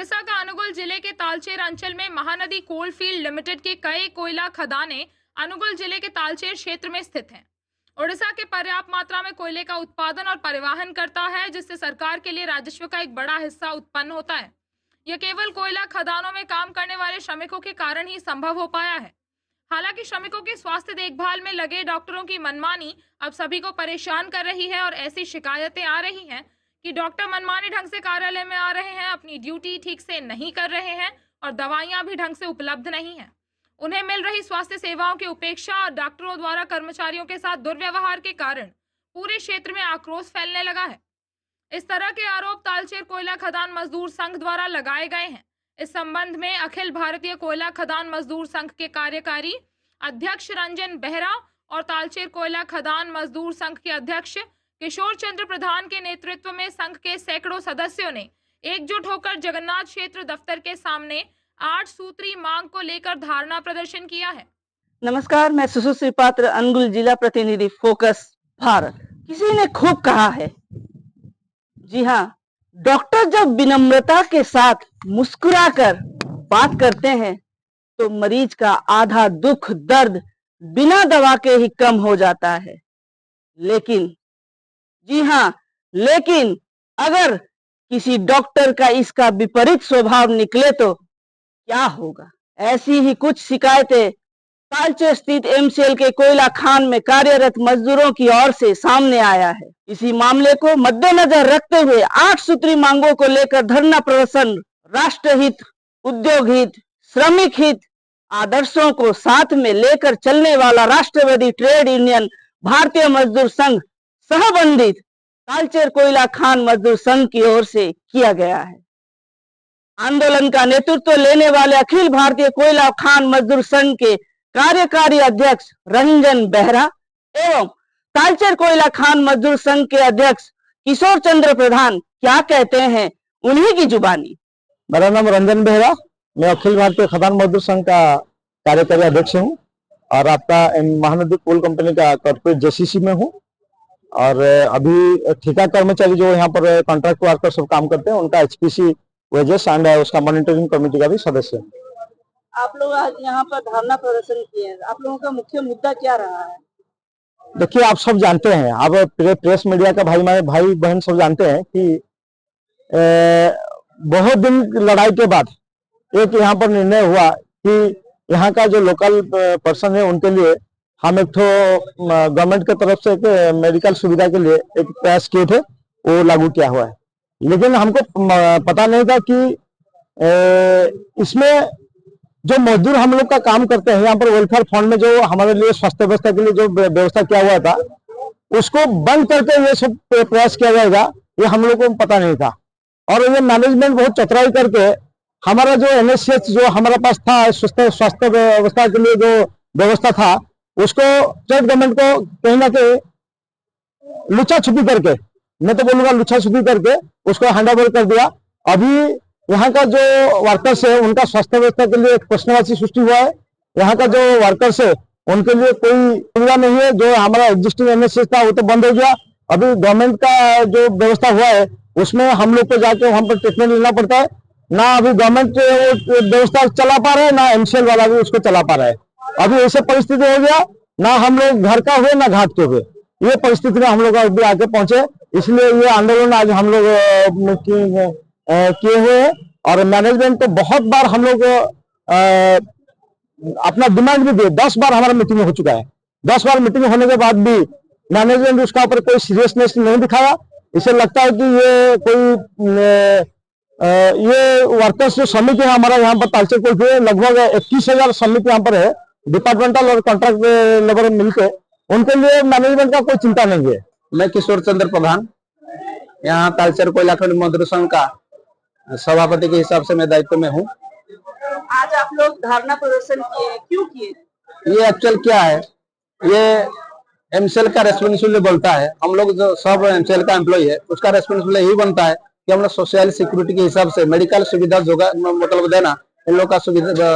ओडिशा का अनुगुल जिले के तालचेर अंचल में महानदी कोलफील्ड लिमिटेड के कई कोयला खदानें अनुगुल जिले के तालचेर क्षेत्र में स्थित हैं। ओडिशा के पर्याप्त मात्रा में कोयले का उत्पादन और परिवहन करता है, जिससे सरकार के लिए राजस्व का एक बड़ा हिस्सा उत्पन्न होता है। यह केवल कोयला खदानों में काम करने वाले श्रमिकों के कारण ही संभव हो पाया है। हालांकि श्रमिकों की स्वास्थ्य देखभाल में लगे डॉक्टरों की मनमानी अब सभी को परेशान कर रही है और ऐसी शिकायतें आ रही हैं कि डॉक्टर मनमानी ढंग से कार्यालय में आ रहे हैं, अपनी ड्यूटी ठीक से नहीं कर रहे हैं और दवाइयां भी ढंग से उपलब्ध नहीं हैं। उन्हें मिल रही स्वास्थ्य सेवाओं की उपेक्षा और डॉक्टरों द्वारा कर्मचारियों के साथ दुर्व्यवहार के कारण पूरे क्षेत्र में आक्रोश फैलने लगा है। इस तरह के आरोप तालचेर कोयला खदान मजदूर संघ द्वारा लगाए गए हैं। इस संबंध में अखिल भारतीय कोयला खदान मजदूर संघ के कार्यकारी अध्यक्ष रंजन बेहरा और तालचेर कोयला खदान मजदूर संघ के अध्यक्ष किशोर चंद्र प्रधान के नेतृत्व में संघ के सैकड़ों सदस्यों ने एकजुट होकर जगन्नाथ क्षेत्र दफ्तर के सामने 8 सूत्री मांग को लेकर धरना प्रदर्शन किया है। नमस्कार, मैं सुश्री पात्र, अनुगुल जिला प्रतिनिधि, फोकस भारत। किसी ने खूब कहा है, जी हाँ, डॉक्टर जब विनम्रता के साथ मुस्कुराकर बात करते हैं तो मरीज का आधा दुख दर्द बिना दवा के ही कम हो जाता है। लेकिन जी हाँ, लेकिन अगर किसी डॉक्टर का इसका विपरीत स्वभाव निकले तो क्या होगा? ऐसी ही कुछ शिकायतें तालचेर स्थित एमसीएल के कोयला खान में कार्यरत मजदूरों की ओर से सामने आया है। इसी मामले को मद्देनजर रखते हुए 8 सूत्री मांगों को लेकर धरना प्रदर्शन राष्ट्रहित, उद्योग हित, श्रमिक हित आदर्शों को साथ में लेकर चलने वाला राष्ट्रवादी ट्रेड यूनियन भारतीय मजदूर संघ सहबंधित तालचेर कोयला खान मजदूर संघ की ओर से किया गया है। आंदोलन का नेतृत्व लेने वाले अखिल भारतीय कोयला खान मजदूर संघ के कार्यकारी अध्यक्ष रंजन बेहरा एवं तालचेर कोयला खान मजदूर संघ के अध्यक्ष किशोर चंद्र प्रधान क्या कहते हैं, उन्हीं की जुबानी। मेरा नाम रंजन बेहरा, मैं अखिल भारतीय खदान मजदूर संघ का कार्यकारी अध्यक्ष हूँ और आपका महानदी कोल कंपनी का कॉर्पोरेट जेसीसी में हूँ। और अभी ठेका कर्मचारी जो यहाँ पर कॉन्ट्रैक्ट वर्कर सब काम करते हैं उनका एचपीसी वेजेस एंड उसका मॉनिटरिंग कमेटी का भी सदस्य हूँ। आप लोग आज यहाँ पर धरना प्रदर्शन किए हैं, आप लोगों का मुख्य मुद्दा क्या रहा है? देखिए, आप सब जानते हैं, आप प्रेस मीडिया का भाई बहन सब जानते हैं कि बहुत दिन लड़ाई के बाद एक यहाँ पर निर्णय हुआ कि यहाँ का जो लोकल पर्सन है उनके लिए हम एक तो गवर्नमेंट की तरफ से एक मेडिकल सुविधा के लिए एक प्रयास किए थे, वो लागू किया हुआ है। लेकिन हमको पता नहीं था कि इसमें जो मजदूर हम लोग का काम करते हैं यहाँ पर वेलफेयर फंड में जो हमारे लिए स्वास्थ्य व्यवस्था के लिए जो व्यवस्था किया हुआ था उसको बंद करके ये सब प्रयास किया जाएगा, ये हम लोग को पता नहीं था। और ये मैनेजमेंट बहुत चतुराई करके हमारा जो एनएसएस जो हमारे पास था स्वास्थ्य व्यवस्था के लिए जो व्यवस्था था उसको स्टेट गवर्नमेंट को कहीं ना कहीं लुचा छुपी करके, मैं तो बोलूंगा लुचा छुपी करके उसको हैंड ओवर कर दिया। अभी यहाँ का जो वर्कर्स है उनका स्वास्थ्य व्यवस्था के लिए एक प्रश्नवाची सृष्टि हुआ है। यहाँ का जो वर्कर्स है उनके लिए कोई सुविधा नहीं है। जो हमारा एग्जिस्टिंग एनएसएस था वो तो बंद हो गया। अभी गवर्नमेंट का जो व्यवस्था हुआ है उसमें हम लोग को जाके वहां पर ट्रीटमेंट लेना पड़ता है। ना अभी गवर्नमेंट व्यवस्था चला पा रहा है, ना एमसीएल वाला भी उसको चला पा रहा है। अभी ऐसे परिस्थिति हो गया, ना हम लोग घर का हुए ना घाट के हुए, ये परिस्थिति में हम लोग अभी आके पहुंचे। इसलिए ये आंदोलन आज हम लोग किए हुए हैं। और मैनेजमेंट तो बहुत बार हम लोग अपना डिमांड भी दिए, 10 बार हमारा मीटिंग हो चुका है। 10 बार मीटिंग होने के बाद भी मैनेजमेंट उसका ऊपर कोई सीरियसनेस नहीं दिखाया। इसे लगता है कि ये कोई ये वर्कर्स जो श्रमिक है हमारा यहाँ पर तालचेर कोल पे लगभग 21,000 श्रमिक यहाँ पर है, डिपार्टमेंटल और कॉन्ट्रैक्ट लेबर मिलकर, उनके लिए मैनेजमेंट का कोई चिंता नहीं है। मैं किशोर चंद्र प्रधान, यहाँ तालचेर कोयला खदान मजदूर संघ का सभापति के हिसाब से मैं दायित्व में हूँ। आज आप लोग धरना प्रदर्शन किए, क्यों किए? ये एक्चुअल क्या है, ये एमसीएल का रेस्पॉन्सिबिलिटी बनता है। हम लोग जो सब एमसीएल का एम्प्लॉय है उसका रेस्पॉन्सिबिलिटी यही बनता है कि हम लोग सोशल सिक्योरिटी के हिसाब से मेडिकल सुविधा मतलब देना इन लोग का सुविधा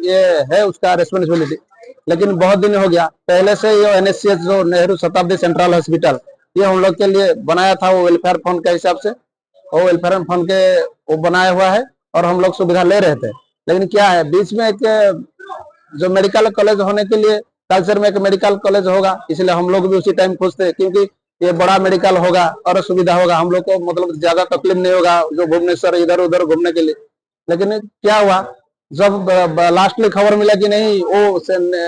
ये है उसका रेस्पॉन्सिबिलिटी। लेकिन बहुत दिन हो गया, पहले से ये एनएससीएच जो नेहरू शताब्दी सेंट्रल हॉस्पिटल ये हम लोग के लिए बनाया था, वो वेलफेयर फंड के हिसाब से, वो वेलफेयर फंड के वो बनाया हुआ है। और हम लोग सुविधा ले रहे थे। लेकिन क्या है, बीच में एक जो मेडिकल कॉलेज होने के लिए तालचेर में एक मेडिकल कॉलेज होगा, इसलिए हम लोग भी उसी टाइम पूछते, क्योंकि ये बड़ा मेडिकल होगा और सुविधा होगा, हम लोग को मतलब ज्यादा तकलीफ नहीं होगा जो भुवनेश्वर इधर उधर घूमने के लिए। लेकिन क्या हुआ, जब लास्टली खबर मिला कि नहीं वो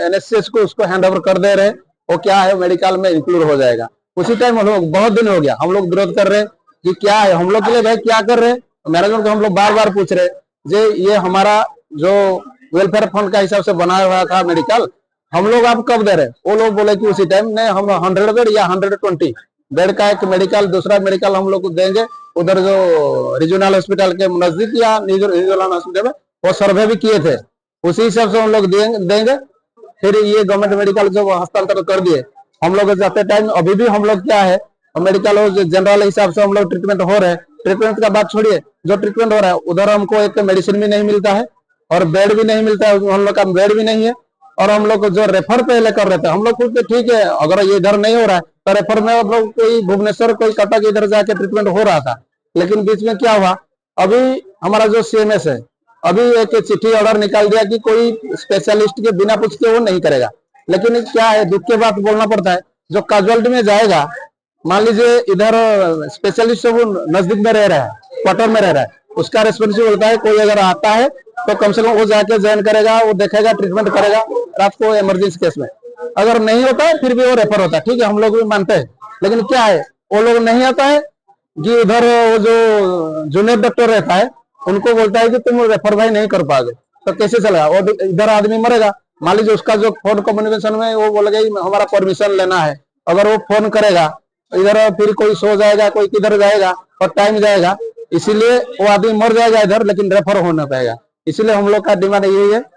NSCS को उसको हैंड ओवर कर दे रहे, वो क्या है मेडिकल में इंक्लूड हो जाएगा। उसी टाइम हम लोग, बहुत दिन हो गया हम लोग विरोध कर रहे कि क्या है, हम लोग के लिए भाई क्या कर रहे, मैनेजमेंट को हम लोग बार बार पूछ रहे जे ये हमारा जो वेलफेयर फंड का हिसाब से बनाया हुआ था मेडिकल, हम लोग आप कब दे रहे। वो लोग बोले कि उसी टाइम नहीं, हम 100 बेड या 120 बेड का एक मेडिकल, दूसरा मेडिकल हम लोग को देंगे उधर जो रीजनल हॉस्पिटल के नजदीक या रीजनल हॉस्पिटल में, वो सर्वे भी किए थे, उसी हिसाब से हम लोग देंगे। फिर ये गवर्नमेंट मेडिकल जो हस्तांतरण कर दिए, हम लोग जाते टाइम अभी भी हम लोग क्या है मेडिकल जनरल हिसाब से हम लोग ट्रीटमेंट हो रहे हैं। ट्रीटमेंट का बात छोड़िए, जो ट्रीटमेंट हो रहा है उधर हमको एक मेडिसिन भी नहीं मिलता है और बेड भी नहीं मिलता है, हम लोग का बेड भी नहीं है। और हम लोग जो रेफर पहले कर रहे थे, हम लोग खुद ठीक है अगर ये इधर नहीं हो रहा है तो रेफर में हम लोग कोई भुवनेश्वर कोई कटक इधर जाके ट्रीटमेंट हो रहा था। लेकिन बीच में क्या हुआ, अभी हमारा जो CMS है अभी एक चिट्ठी ऑर्डर निकाल दिया कि कोई स्पेशलिस्ट के बिना पूछ के वो नहीं करेगा। लेकिन क्या है, दुख के बात बोलना पड़ता है, जो कैजुअलिटी में जाएगा, मान लीजिए इधर स्पेशलिस्ट वो नजदीक में रह रहा है, क्वार्टर में रह रहा है, उसका रेस्पॉन्सिबल होता है कोई अगर आता है तो कम से कम वो जाके ज्वाइन करेगा, वो देखेगा, ट्रीटमेंट करेगा रात को इमरजेंसी केस में। अगर नहीं होता है फिर भी वो रेफर होता है, ठीक है हम लोग भी मानते हैं। लेकिन क्या है, वो लोग नहीं आता है कि उधर वो जो जूनियर डॉक्टर रहता है उनको बोलता है कि तुम रेफर भाई नहीं कर पाओगे, तो कैसे चलेगा, वो इधर आदमी मरेगा। मान लीजिए उसका जो फोन कम्युनिकेशन में वो बोलेगा हमारा परमिशन लेना है, अगर वो फोन करेगा इधर फिर कोई सो जाएगा, कोई किधर जाएगा और टाइम जाएगा, इसीलिए वो आदमी मर जाएगा इधर, लेकिन रेफर होना पाएगा। इसलिए हम लोग का डिमांड यही है